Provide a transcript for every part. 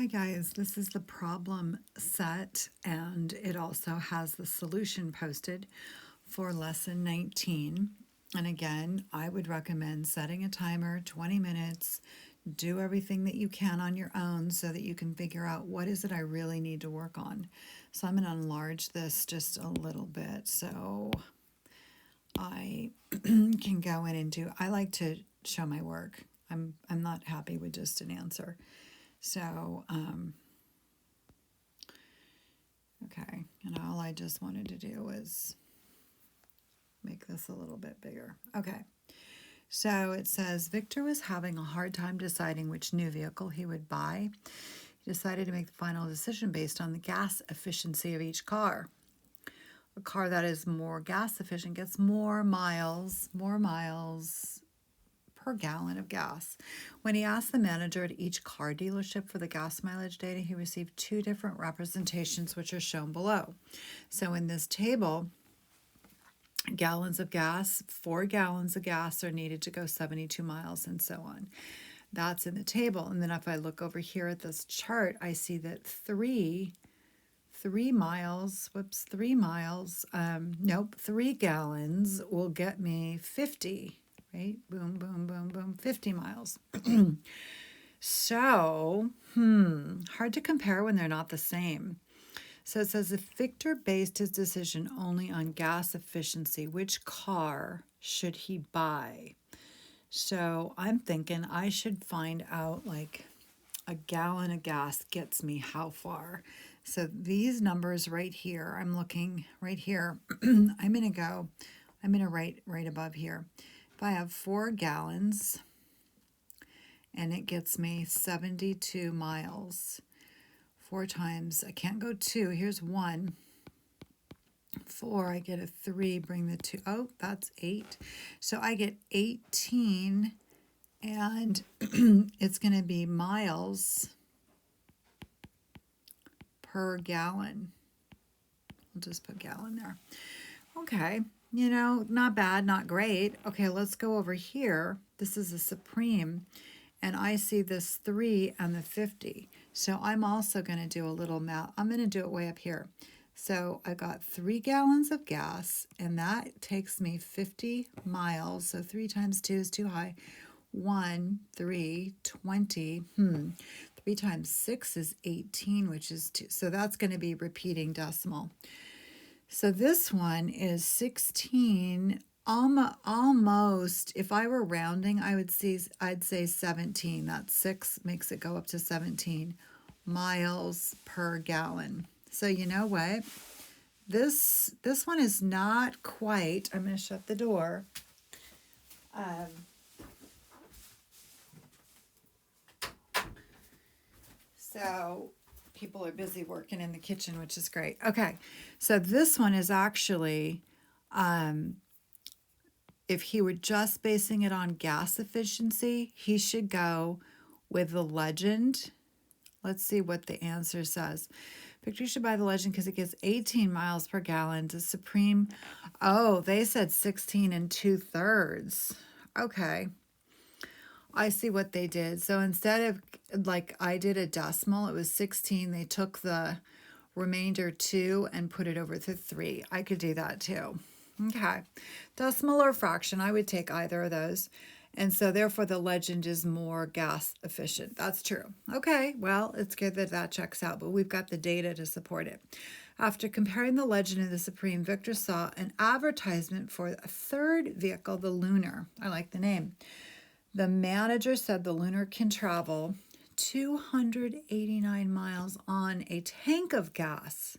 Hi guys, this is the problem set and it also has the solution posted for lesson 19. And again, I would recommend setting a timer, 20 minutes, do everything that you can on your own so that you can figure out what is it I really need to work on. So I'm going to enlarge this just a little bit so I can go in and do, I like to show my work. I'm not happy with just an answer. So, okay, and all I just wanted to do was make this a little bit bigger. Okay, so it says Victor was having a hard time deciding which new vehicle he would buy. He decided to make the final decision based on the gas efficiency of each car. A car that is more gas efficient gets more miles per gallon of gas. When he asked the manager at each car dealership for the gas mileage data, he received two different representations, which are shown below. So in this table, gallons of gas, 4 gallons of gas are needed to go 72 miles and so on. That's in the table. And then if I look over here at this chart, I see that 3 gallons will get me 50, right? Boom, boom, boom, boom, 50 miles. So, hard to compare when they're not the same. So it says if Victor based his decision only on gas efficiency, which car should he buy? So I'm thinking I should find out like a gallon of gas gets me how far. So these numbers right here, I'm looking right here. I'm going to write right above here. If I have 4 gallons and it gets me 72 miles, 4 times, I can't go 2, here's 1. 4, I get a 3, bring the 2, oh, that's 8. So I get 18, and it's going to be miles per gallon. I'll just put gallon there. Okay, not bad, not great. Okay, let's go over here. This is a Supreme, and I see this 3 and the 50. So I'm also going to do a little math. I'm going to do it way up here. So I got 3 gallons of gas, and that takes me 50 miles. So 3 times 2 is too high. 1, 3, 20. 3 times 6 is 18, which is 2. So that's going to be repeating decimal. So this one is 16, almost, if I were rounding, I'd say 17. That 6 makes it go up to 17 miles per gallon. So you know what? This one is not quite, I'm going to shut the door. So people are busy working in the kitchen, which is great. Okay, so this one is actually, if he were just basing it on gas efficiency, he should go with the Legend. Let's see what the answer says. Victor should buy the Legend because it gets 18 miles per gallon. To Supreme, oh, they said 16 2/3. Okay. I see what they did. So instead of, like I did a decimal, it was 16. They took the remainder 2 and put it over to 3. I could do that too. Okay. Decimal or fraction, I would take either of those. And so therefore the Legend is more gas efficient. That's true. Okay, well, it's good that that checks out, but we've got the data to support it. After comparing the Legend and the Supreme, Victor saw an advertisement for a third vehicle, the Lunar. I like the name. The manager said the Lunar can travel 289 miles on a tank of gas,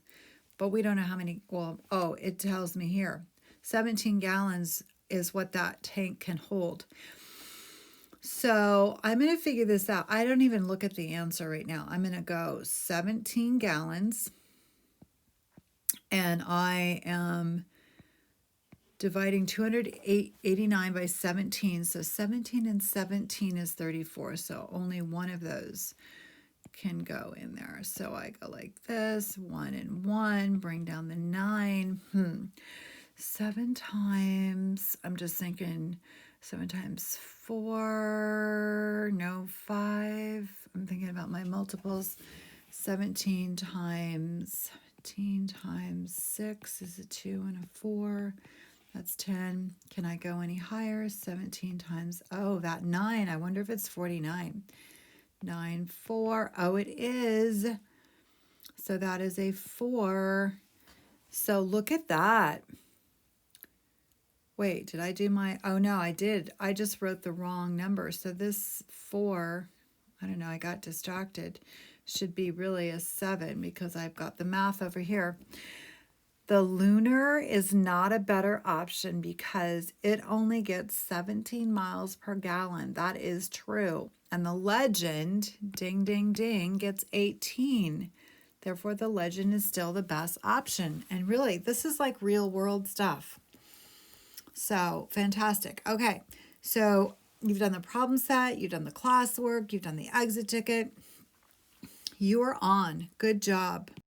but we don't know how many, well, oh, it tells me here. 17 gallons is what that tank can hold. So I'm going to figure this out. I don't even look at the answer right now. I'm going to go 17 gallons, and I am dividing 289 by 17. So 17 and 17 is 34. So only one of those can go in there. So I go like this, 1 and 1, bring down the 9. 7 times, I'm just thinking 7 times 4, no, 5. I'm thinking about my multiples. 17 times 6 is a 2 and a 4. That's 10. Can I go any higher? 17 times, oh, that 9. I wonder if it's 49. 9, 4. Oh, it is. So that is a 4. So look at that. Wait, did I do my, oh no, I did. I just wrote the wrong number. So this 4, I don't know, I got distracted, should be really a 7 because I've got the math over here. The lunar is not a better option because it only gets 17 miles per gallon. That is true. And the legend, ding, ding, ding, gets 18. Therefore, the legend is still the best option. And really, this is like real world stuff. So, fantastic. Okay, so you've done the problem set, you've done the classwork, you've done the exit ticket. You are on. Good job.